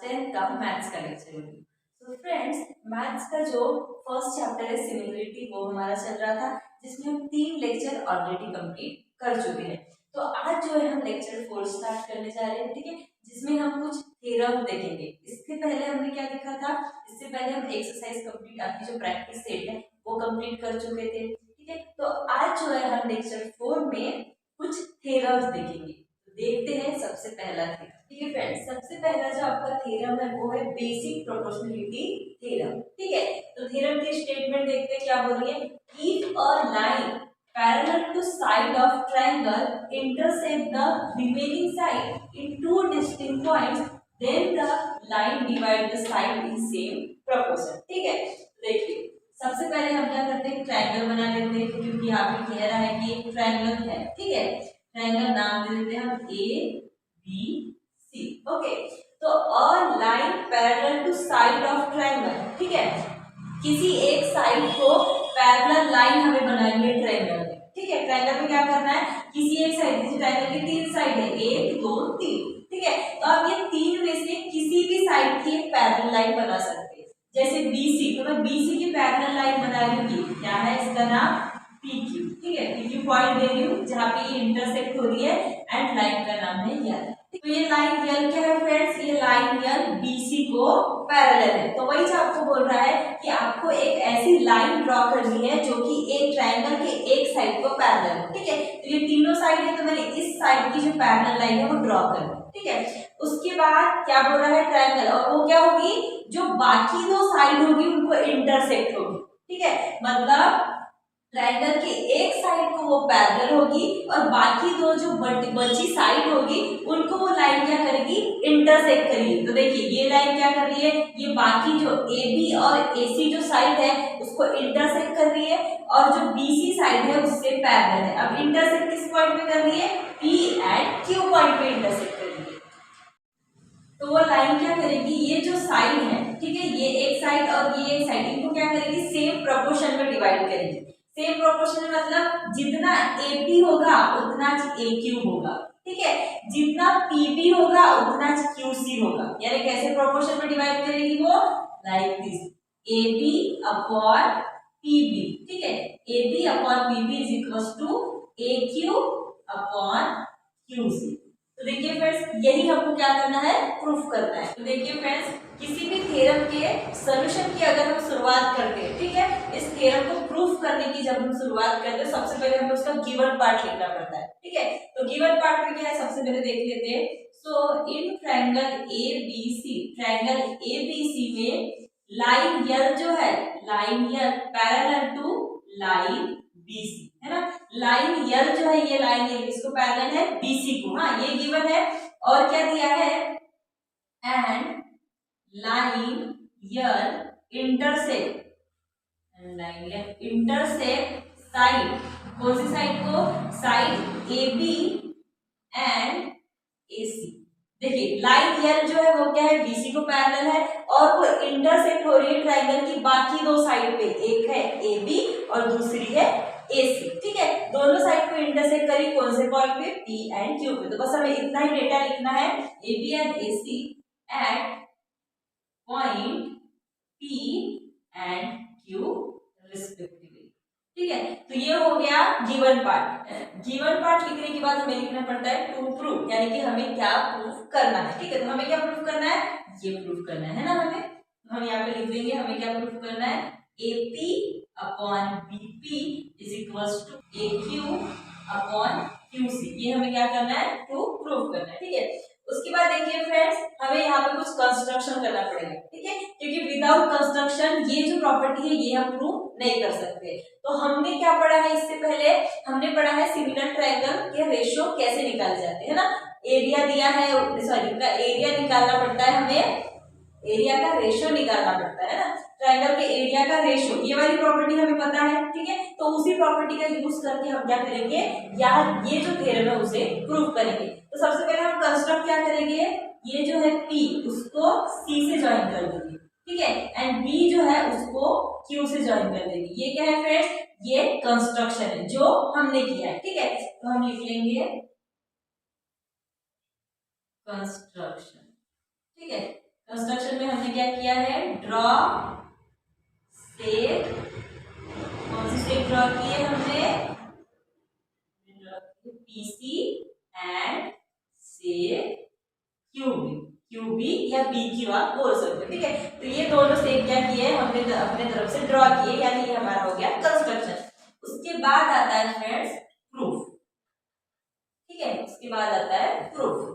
10th का maths का lecture review. तो फ्रेंड्स, मैथ्स का जो फर्स्ट चैप्टर है सिमिलरिटी वो हमारा चल रहा था, जिसमें हम 3 लेक्चर ऑलरेडी कंप्लीट कर चुके हैं। तो आज जो है हम लेक्चर 4 स्टार्ट करने जा रहे हैं, ठीक है, जिसमें हम कुछ थ्योरम देखेंगे। इससे पहले हमने क्या देखा था, इससे पहले हम एक्सरसाइज कंप्लीट आपकी जो प्रैक्टिस सेट है वो कंप्लीट कर चुके थे, ठीक है। तो आज जो है हम लेक्चर 4 में कुछ थ्योरम्स देखेंगे। देखते हैं सबसे पहला थ्योरम, ठीक है फ्रेंड्स। सबसे पहला जो आपका थ्योरम है वो है बेसिक प्रोपोर्शनलिटी थ्योरम, ठीक है। तो थ्योरम की स्टेटमेंट देखते हैं क्या बोल रही है। If a line parallel to side of triangle intersect the remaining side in two distinct points, then the line divide the side in same proportion, ठीक है। देखिए सबसे पहले हम क्या करते हैं, ट्रायंगल बना लेते हैं, क्योंकि यहाँ पे कह रहा है कि एक ट्रायंगल है, ठीक है। ट्रायंगल नाम दे देते हैं हम ए बी सी, ओके। तो a line parallel to side of triangle, ठीक है। किसी एक साइड को पैरेलल लाइन हमें बनानी है ट्रायंगल में, ठीक है। ट्रायंगल में क्या करना है, किसी एक साइड, जैसे ट्रायंगल की 3 साइड है, 1 2 3, ठीक है। तो आप ये 3 में से किसी भी साइड की एक पैरेलल लाइन बना सकते हैं। जैसे BC, तो मैं BC की पैरेलल लाइन बना रही हूँ, क्या है इसका नाम PQ, ठीक है। PQ पॉइंट दे रही हूँ जहाँ पे ये इंटरसेक्ट हो रही है, एंड लाइन का नाम है यल। तो ये लाइन यल क्या है फ्रेंड्स, ये लाइन यल BC को पैरेलल है। तो वही आपको बोल रहा है कि आपको एक ऐसी लाइन ड्रॉ करनी है जो कि एक ट्रायंगल के एक साइड को पैरेलल हो, ठीक है। तो ये तीनों साइड है, तो मैंने इस साइड की जो पैरेलल लाइन है वो ड्रॉ कर दी, ठीक है। उसके बाद क्या बोल रहा है, ट्रायंगल, और वो क्या होगी, जो बाकी 2 साइड होगी उनको इंटरसेक्ट होगी, ठीक है। मतलब ट्रायंगल के एक साइड को वो पैरेलल होगी और बाकी 2 जो बची साइड होगी उनको वो लाइन क्या करेगी, इंटरसेक्ट करेगी। तो देखिए ये लाइन क्या कर रही है, ये बाकी जो AB और AC जो साइड है उसको इंटरसेक्ट कर रही है, और जो BC साइड है उससे पैरेलल है। अब इंटरसेक्ट किस पॉइंट पे कर रही है, P एंड Q पॉइंट पे इंटरसेक्ट कर रही है। तो वो लाइन क्या करेगी, ये जो साइड है, ठीक है, ये एक साइड और ये एक साइड, इनको क्या करेगी, सेम प्रोपोर्शन में डिवाइड करेगी। सेम प्रोपोर्शन मतलब जितना AP होगा उतना AQ होगा, ठीक है। जितना PB होगा उतना QC होगा। यानी कैसे प्रोपोर्शन में डिवाइड करेगी वो, like this, AB upon PB, ठीक है। AB upon PB is equal to AQ upon QC। तो देखिए फ्रेंड्स, यही हमको क्या करना है, प्रूफ करना है। तो देखिए फ्रेंड्स, किसी भी थ्योरम के सॉल्यूशन की अगर हम शुरुआत करते हैं, ठीक है, इस थ्योरम को प्रूफ करने की जब हम शुरुआत करते हैं सबसे पहले हमें उसका गिवन पार्ट लिखना पड़ता है, ठीक है। तो गिवन पार्ट में क्या है, सबसे पहले देख लेते हैं। So in triangle ABC, triangle ABC में लाइन यल जो है, line L parallel to line BC, है ना। लाइन यल जो है, ये लाइन यल इसको पैरेलल है BC को, हाँ ये गिवन है। और क्या दिया है, and line L intersect, line L intersect side, कौन सी साइड को, साइड AB एंड AC। देखिए लाइन यल जो है वो क्या है, BC को पैरेलल है, और वो इंटरसेक्ट हो रही है ट्रायंगल की बाकी 2 साइड पे, एक है AB और दूसरी है AC, ठीक है। दोनों साइड को इंटरसेक्ट करी कौन से पॉइंट पे, P एंड Q पे। तो बस हमें इतना ही डेटा लिखना है, AB and AC at point P and Q respectively, ठीक है। तो ये हो गया गिवन पार्ट। गिवन पार्ट लिखने के बाद हमें लिखना पड़ता है टू प्रूफ, यानी कि हमें क्या प्रूफ करना है, ठीक है। तो हमें क्या प्रूफ करना है, ये प्रूफ करना है ना हमें। तो हम यहाँ पे लिख देंगे हमें क्या प्रूफ करना है, AP upon BP is equal to AQ upon QC। ये हमें क्या करना है, टू प्रूफ करना है, ठीक है। उसके बाद देखिए फ्रेंड्स, हमें यहाँ पे कुछ कंस्ट्रक्शन करना पड़ेगा, ठीक है, क्योंकि विदाउट कंस्ट्रक्शन ये जो प्रॉपर्टी है ये हम प्रूव नहीं कर सकते। तो हमने क्या पढ़ा है, इससे पहले हमने पढ़ा है सिमिलर ट्रायंगल के रेशियो कैसे निकाले जाते हैं ना। एरिया दिया है, सॉरी का एरिया निकालना पड़ता है हमें, एरिया का रेशियो निकालना पड़ता है ना, ट्रायंगल के एरिया का रेशियो, ये वाली प्रॉपर्टी हमें पता है, ठीक है। तो उसी प्रॉपर्टी का यूज करके हम क्या करेंगे, यहाँ ये जो थ्योरम है उसे प्रूव करेंगे। तो सबसे पहले हम कंस्ट्रक्ट क्या करेंगे, ये जो है P उसको C से ज्वाइन कर देंगे, ठीक है, एंड B जो है उसको Q से ज्वाइन कर देंगे। ये क्या है फ्रेंड्स, ये कंस्ट्रक्शन है जो हमने किया है, ठीक है। तो हम लिख लेंगे कंस्ट्रक्शन, ठीक है। इसमें क्या किया है, ड्रॉ सेक, कौन सी सेक ड्रॉ की है हमने, PC and sec QB, QB या बी क्यू आप बोल सकते हो, ठीक है। तो ये दोनों सेक क्या किए हमने अपने तरफ से ड्रॉ किए, यानी ये हमारा हो गया कंस्ट्रक्शन। उसके बाद आता है फ्रेंड्स प्रूफ, ठीक है, उसके बाद आता है प्रूफ।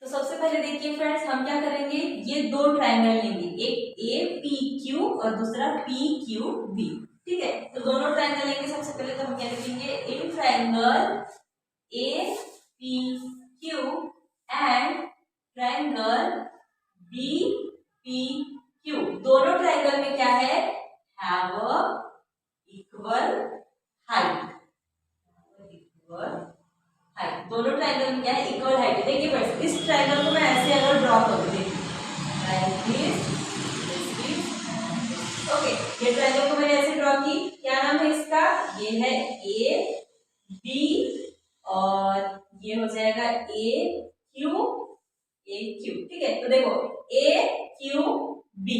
तो सबसे पहले देखिए फ्रेंड्स, हम क्या करेंगे, ये दो ट्रायंगल लेंगे, एक ए पी क्यू और दूसरा पी क्यू बी, ठीक है। तो दोनों ट्रायंगल लेंगे। सबसे पहले तो हम क्या लिखेंगे, in triangle A P Q and triangle B P Q, दोनों ट्रायंगल में क्या है, हैव अ इक्वल हाइट, दोनों ट्रायंगल में क्या है, इक्वल हाइट है। देखिए फ्रेंड्स, इस ट्रायंगल को मैं ऐसे अगर ड्रॉ करूं, देखिए लाइक दिस, ओके, ये ट्रायंगल को मैंने ऐसे ड्रॉ की, क्या नाम है इसका, ये है ए बी और ये हो जाएगा ए क्यू, ठीक है। तो देखो ए क्यू बी,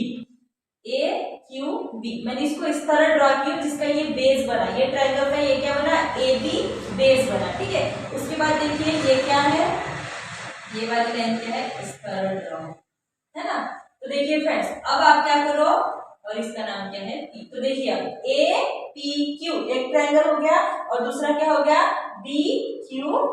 ए क्यू बी, मैंने इसको इस तरह ड्रॉ किया जिसका ये बेस बना, ये ट्रायंगल का ये क्या बना, ए बी बेस बना, ठीक है। उसके बाद देखिए ये क्या है, ये वाली लाइन क्या है, इस तरह ड्रॉ है ना। तो देखिए फ्रेंड्स, अब आप क्या करो, और इसका नाम क्या है पी, तो देखिए अब ए पी क्यू एक ट्रायंगल हो गया और दूसरा क्या हो गया, B Q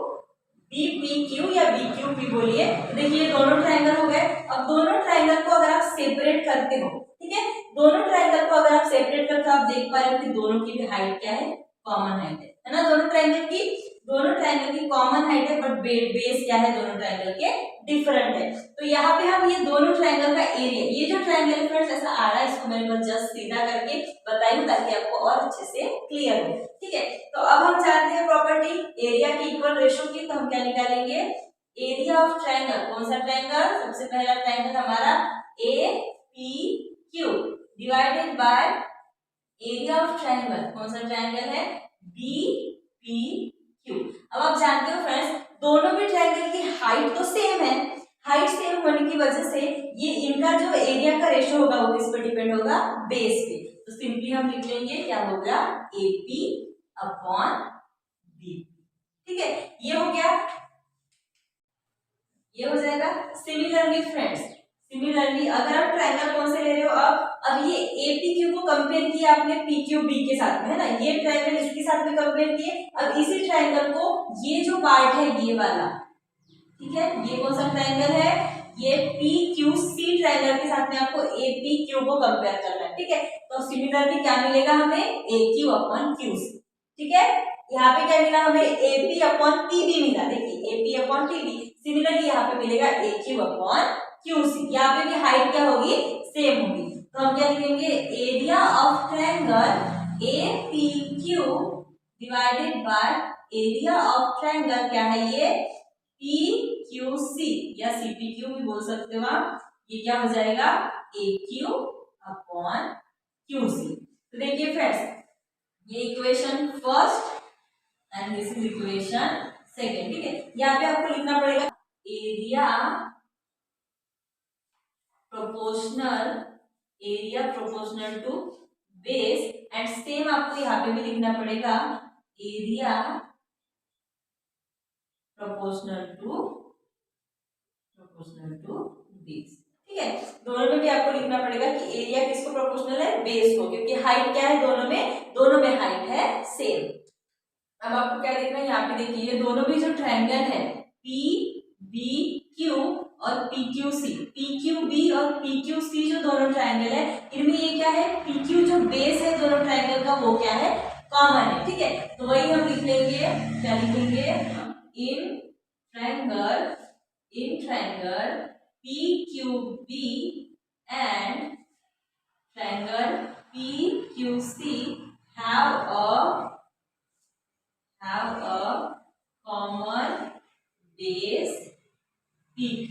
B P Q या बी क्यू पी बोलिए। तो देखिए दोनों ट्रायंगल हो गए। अब दोनों ट्रायंगल को अगर आप सेपरेट करते हो, ठीक है, दोनों ट्रायंगल को अगर आप सेपरेट करते हो, आप देख पा रहे हो कि दोनों की भी हाइट क्या है, कॉमन हाइट है ना। दोनों ट्रायंगल की कॉमन हाइट है, बट बेस क्या है, दोनों ट्रायंगल के डिफरेंट है। तो यहाँ पे हम ये दोनों ट्रायंगल का एरिया, ये जो ट्रायंगल फ्रेंड्स ऐसा आ रहा है, इसको मैंने बस जस्ट सीधा करके बताई हूँ ताकि आपको और अच्छे से क्लियर हो, ठीक है। तो अब हम जानते हैं प्रॉपर्टी एरिया की इक्वल रेशो की, तो हम क्या निकालेंगे, एरिया ऑफ ट्रायंगल, कौन सा ट्रायंगल, सबसे पहला ट्रायंगल हमारा ए P Q divided by area of triangle, कौन सा ट्रायंगल है, बी पी क्यू। अब आप जानते हो फ्रेंड्स, दोनों भी ट्रायंगल की हाइट तो सेम है, हाइट सेम होने की वजह से ये इनका जो एरिया का रेशो होगा वो किस पर डिपेंड होगा, बेस पे। तो सिंपली हम लिख लेंगे क्या होगा, ए पी अपॉन बी, ठीक है, ये हो गया, ये हो जाएगा। सिमिलरली फ्रेंड्स, सिमिलरली अगर आप ट्रायंगल कौन से ले रहे हो, अब ये APQ को कंपेयर किया आपने PQB के साथ में, है ना, ये ट्रायंगल इसके साथ में कंपेयर किए। अब इसी ट्रायंगल को ये जो पार्ट है ये वाला, ठीक है, ये कौन सा ट्रायंगल है, ये PQC ट्रायंगल के साथ में आपको APQ को कंपेयर करना है, ठीक है। तो सिमिलरली क्या मिलेगा हमें, AQ अपॉन QC, ठीक है। यहाँ पे क्या मिला हमें, AP अपॉन PB मिला, देखिए AP अपॉन PB। सिमिलरली यहाँ पे मिलेगा AQ अपॉन QC, यहाँ पे भी हाइट क्या होगी, सेम होगी। तो हम क्या लिखेंगे, area of triangle APQ divided by area of triangle क्या है, ये PQC या CPQ भी बोल सकते हो आप, ये क्या हो जाएगा, AQ अपॉन QC। तो देखिए फ्रेंड्स, ये equation first and this is equation second, ठीक है। यहाँ पे आपको लिखना पड़ेगा area proportional to base, and same आपको यहाँ पे भी लिखना पड़ेगा एरिया प्रोपोर्शनल टू बेस, ठीक है। दोनों में भी आपको लिखना पड़ेगा कि एरिया किसको प्रोपोर्शनल है, बेस को, क्योंकि हाइट क्या है, दोनों में हाइट है सेम। अब आपको क्या देखना है, यहाँ पे देखिए ये दोनों भी जो ट्रायंगल है पी बी क्यू और PQC, PQB और PQC जो दोनों ट्रायंगल है, इनमें ये क्या है, PQ जो बेस है दोनों ट्रायंगल का वो क्या है, कॉमन है, ठीक है। तो वही हम लिख लेंगे, क्या लिखेंगे, in triangle PQB and triangle PQC have a common base PQ,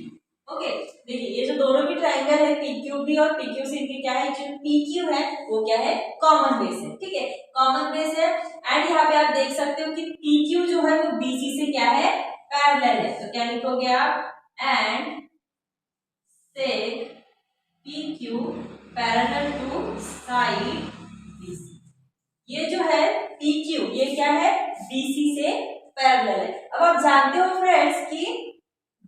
okay. देखिए ये जो दोनों भी ट्रायंगल है PQB और PQC, इनकी क्या है, जो PQ है वो क्या है, कॉमन बेस है, ठीक है, कॉमन बेस है। एंड यहाँ पे आप देख सकते हो कि PQ जो है वो BC से क्या है, पैरेलल है। तो क्या लिखोगे आप, and sec Q parallel to side BC. ये जो है पी क्यू ये क्या है, बीसी से पैरेलल है। अब आप जानते हो फ्रेंड्स कि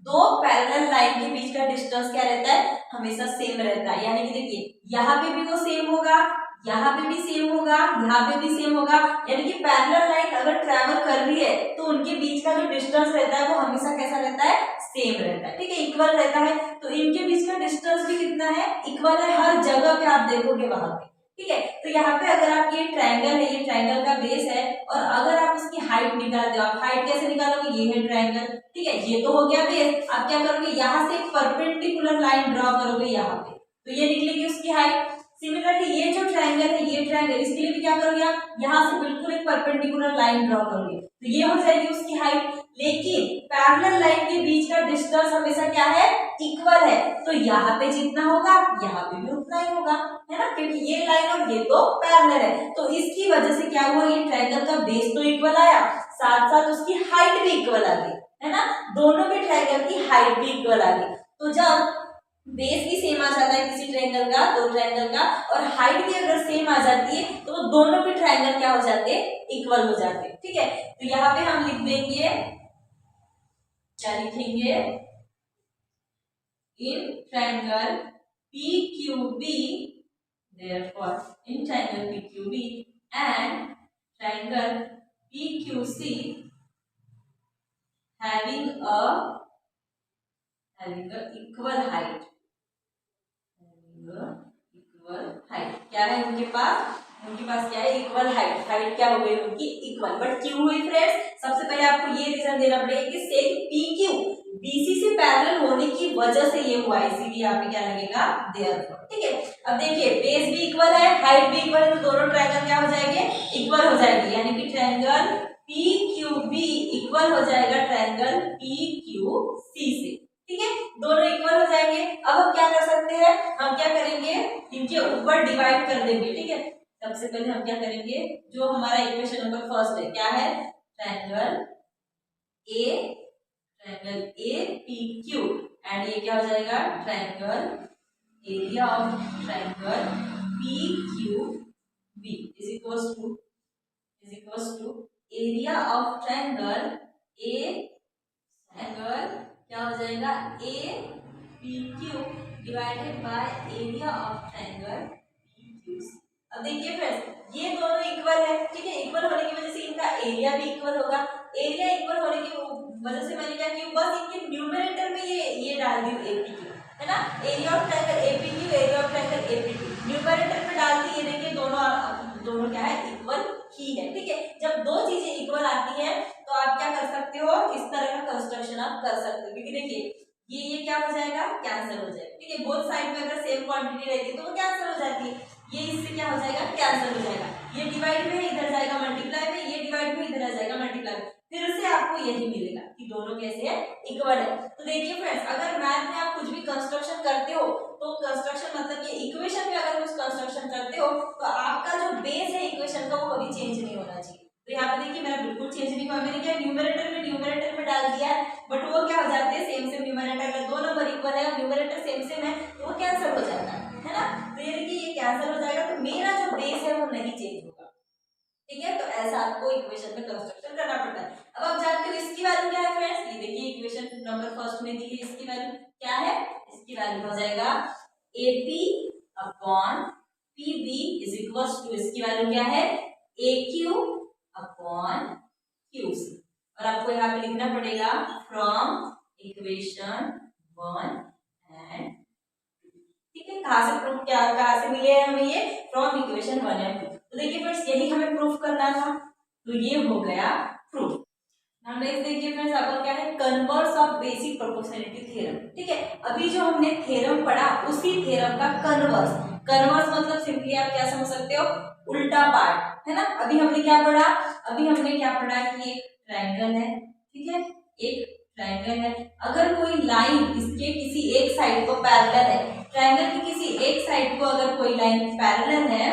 दो पैरेलल लाइन के बीच का डिस्टेंस क्या रहता है, हमेशा सेम रहता है। यानी कि देखिए यहाँ पे भी वो सेम होगा, यहाँ पे भी सेम होगा, यहाँ पे भी सेम होगा। यानी कि पैरेलल लाइन अगर ट्रैवल कर रही है तो उनके बीच का जो डिस्टेंस रहता है वो हमेशा कैसा रहता है, सेम रहता है, ठीक है, इक्वल रहता है। तो इनके बीच का डिस्टेंस भी कितना है, इक्वल है। हर जगह पे आप देखोगे वहां पे, ठीक है। तो यहाँ पे अगर आप ये ट्रायंगल है, ये ट्रायंगल का बेस है, और अगर आप इसकी हाइट निकालते हो, आप हाइट कैसे निकालोगे, ये है ट्रायंगल, ठीक है, ये तो हो गया बेस। आप क्या करोगे, यहाँ से एक परपेंडिकुलर लाइन ड्रॉ करोगे यहाँ पे, तो ये निकलेगी उसकी हाइट। सिमिलरली ये जो ट्रायंगल है, ये ट्रायंगल, इसके लिए भी क्या करोगे आप, यहाँ से बिल्कुल एक परपेंडिकुलर लाइन ड्रॉ करोगे, तो ये हो जाएगी उसकी हाइट। लेकिन पैरेलल लाइन के बीच का डिस्टेंस हमेशा क्या है, इक्वल है। तो यहाँ पे जितना होगा यहाँ पे भी उतना ही होगा, है ना, क्योंकि ये लाइन और ये तो पैरेलल है। तो इसकी वजह से क्या हुआ, ये ट्रायंगल का बेस तो इक्वल आया, साथ साथ उसकी हाइट भी इक्वल आ गई, है ना, दोनों भी ट्रायंगल की हाइट भी इक्वल आ गई। तो जब बेस भी सेम आ जाता है किसी ट्रायंगल का, दो ट्रायंगल का, और हाइट भी अगर सेम आ जाती है तो वो दोनों भी ट्रायंगल क्या हो जाते हैं, इक्वल हो जाते हैं, ठीक है। तो यहाँ पे हम लिख देंगे, क्या लिखेंगे, in triangle PQB, therefore in triangle PQB and triangle PQC having a equal height, क्या है उनके पास, क्या है, इक्वल हाइट। हाइट क्या हो गई उनकी, इक्वल। बट क्यों हुई फ्रेंड्स, सबसे पहले आपको ये रीजन देना पड़ेगा कि सेक PQ BC से पैरेलल होने की वजह से ये हुआ, इसीलिए यहाँ पे क्या लगेगा, देयरफॉर, ठीक है। अब देखिए बेस भी इक्वल है, हाइट भी इक्वल है, तो दोनों ट्रायंगल क्या हो जाएंगे, इक्वल हो जाएंगे। यानी कि ट्रायंगल PQB इक्वल हो जाएगा ट्रायंगल PQC से, ठीक है, दोनों इक्वल हो जाएंगे। अब हम क्या कर सकते हैं, हम क्या करेंगे, इनके ऊपर डिवाइड कर देंगे, ठीक है। सबसे पहले हम क्या करेंगे, जो हमारा इक्वेशन नंबर फर्स्ट है, क्या है, ट्रायंगल APQ एंड ये क्या हो जाएगा, triangle area of triangle PQB is equals to area of triangle क्या हो जाएगा, APQ divided by area of triangle PQC। अब देखिए फ्रेंड्स ये दोनों इक्वल है, ठीक है, इक्वल होने की वजह से इनका एरिया भी इक्वल होगा। एरिया इक्वल होने की वजह से मैंने क्या किया, बस इनके न्यूमरेटर में ये डाल दी APQ, है ना, area of triangle APQ, area of triangle APQ numerator में डाल दी। ये देखिए दोनों क्या है, इक्वल ही है, ठीक है। जब दो चीजें इक्वल आती है तो आप क्या कर सकते हो, इस तरह का कंस्ट्रक्शन आप कर सकते हो, क्योंकि देखिए ये क्या हो जाएगा, कैंसिल हो जाएगा, ठीक है। बोथ साइड में अगर सेम क्वांटिटी रहती है तो वो कैंसिल हो जाती है, ये इससे क्या हो जाएगा, कैंसिल हो जाएगा। ये डिवाइड में इधर जाएगा मल्टीप्लाई में, ये डिवाइड में इधर आ जाएगा मल्टीप्लाई में, फिर से आपको यही मिलेगा कि दोनों कैसे है, इक्वल है। तो देखिए फ्रेंड्स अगर मैथ में आप कुछ भी कंस्ट्रक्शन करते हो तो कंस्ट्रक्शन मतलब ये इक्वेशन में अगर कुछ कंस्ट्रक्शन करते हो तो आपका जो बेस है इक्वेशन का वो कभी चेंज नहीं होना चाहिए। तो यहाँ पे देखिए मेरा बिल्कुल चेंज नहीं हुआ, मैंने क्या न्यूमरेटर में डाल दिया है, बट वो क्या हो जाते हैं, सेम न्यूमरेटर। अगर दो नंबर इक्वल है और न्यूमरेटर सेम है तो वो कैंसिल हो जाता है ना। तो ये देखिए ये कैंसिल हो जाएगा, तो मेरा जो बेस है वो नहीं चेंज होगा, ठीक है। तो ऐसा आपको इक्वेशन में कंस्ट्रक्शन करना पड़ता है। अब आप जानते हो इसकी वैल्यू क्या है फ्रेंड्स, ये देखिए इक्वेशन नंबर फर्स्ट में दी है, इसकी वैल्यू क्या है, इसकी वैल्यू हो जाएगा AP upon PB is equals to, इसकी वैल्यू क्या है, AQ अपॉन QC। और आपको यहाँ पे लिखना पड़ेगा फ्रॉम इक्वेशन 1 एंड 2, ठीक है। कहाँ से प्रूफ, कहाँ से मिले हमें ये, फ्रॉम इक्वेशन 1 एंड 2। तो देखिए फ्रेंड्स यही हमें प्रूफ करना था, तो ये हो गया प्रूफ। नाउ नेक्स्ट देखिए फ्रेंड्स आपका क्या है, converse of basic proportionality theorem, ठीक है। अभी जो हमने थ्योरम पढ़ा उसी थ्योरम का कन्वर्स मतलब सिंपली आप क्या समझ सकते हो, उल्टा पार्ट, है ना। अभी हमने क्या पढ़ा कि एक ट्रायंगल है, ठीक है, एक ट्रायंगल है, अगर कोई लाइन इसके किसी एक साइड को पैरेलल है, ट्रायंगल की किसी एक साइड को अगर कोई लाइन पैरेलल है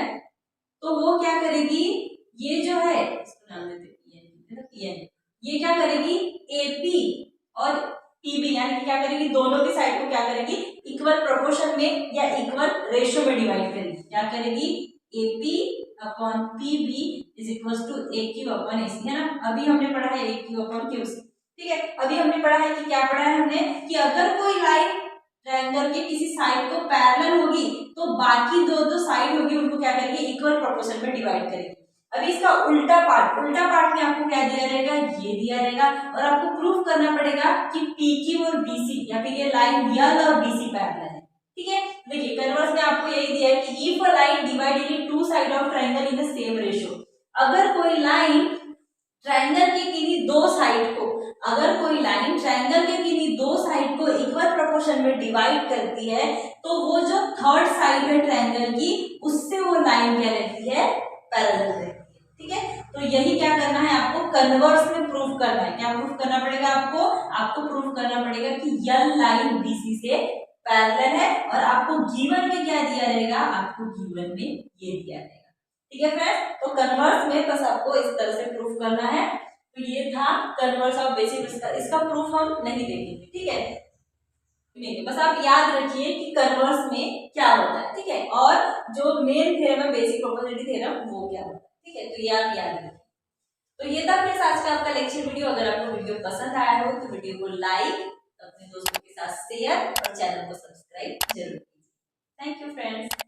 तो वो क्या करेगी, ये जो है इसको नाम देते हैं ये क्या करेगी, AP और PB यानी कि क्या करेगी, दोनों की साइड को क्या करेगी, इक्वल प्रोपोर्शन प्रोपोर्शन में या इक्वल रेशियो में डिवाइड करेगी। क्या करेगी? AP upon PB is equal to AQ upon AC, है ना। अभी हमने पढ़ा है AQ अपॉन QC, ठीक है। अभी हमने पढ़ा है कि क्या पढ़ा है हमने कि अगर कोई लाइन ट्रायंगल के किसी साइड को पैरेलल होगी तो बाकी दो साइड होगी उनको क्या करेगी? इक्वल प्रोपोर्शन में डिवाइड करेगी। अभी इसका उल्टा पार्ट में आपको क्या दिया रहेगा? ये दिया रहेगा और आपको प्रूफ करना पड़ेगा कि PQ और BC या फिर ये लाइन L और BC पैरेलल है, ठीक है। देखिए कन्वर्स में आपको यही दिया है कि if a line divided in two side of triangle in the same ratio, अगर कोई लाइन ट्रायंगल के किन्हीं दो साइड को इक्वल प्रोपोर्शन में डिवाइड करती है तो वो जो थर्ड साइड है ट्रायंगल की उससे वो लाइन क्या रहती है? पैरेलल रहती है, ठीक है। तो यही क्या करना है आपको? कन्वर्स में प्रूफ करना है। क्या प्रूफ करना पड़ेगा आपको प्रूफ करना पड़ेगा कि L लाइन BC से पैरेलल है और आपको गिवन में क्या दिया रहेगा? आपको गिवन में ये दिया रहेगा, ठीक है फ्रेंड्स। तो कन्वर्स में बस आपको इस तरह से प्रूफ करना है। तो ये था कन्वर्स ऑफ बेसिक, इसका प्रूफ हम नहीं देखेंगे, ठीक है। नहीं, बस आप याद रखिए कि कन्वर्स में क्या होता है, ठीक है। और जो मेन थ्योरम है बेसिक प्रोपोर्शनलिटी थ्योरम वो क्या होता है, ठीक है। तो ये आप याद रखिए। तो ये था फ्रेंड्स आज का आपका लेक्चर वीडियो। अगर आपको वीडियो पसंद आया हो तो वीडियो को लाइक, अपने दोस्तों के साथ शेयर और चैनल को सब्सक्राइब जरूर कीजिए। Thank you friends.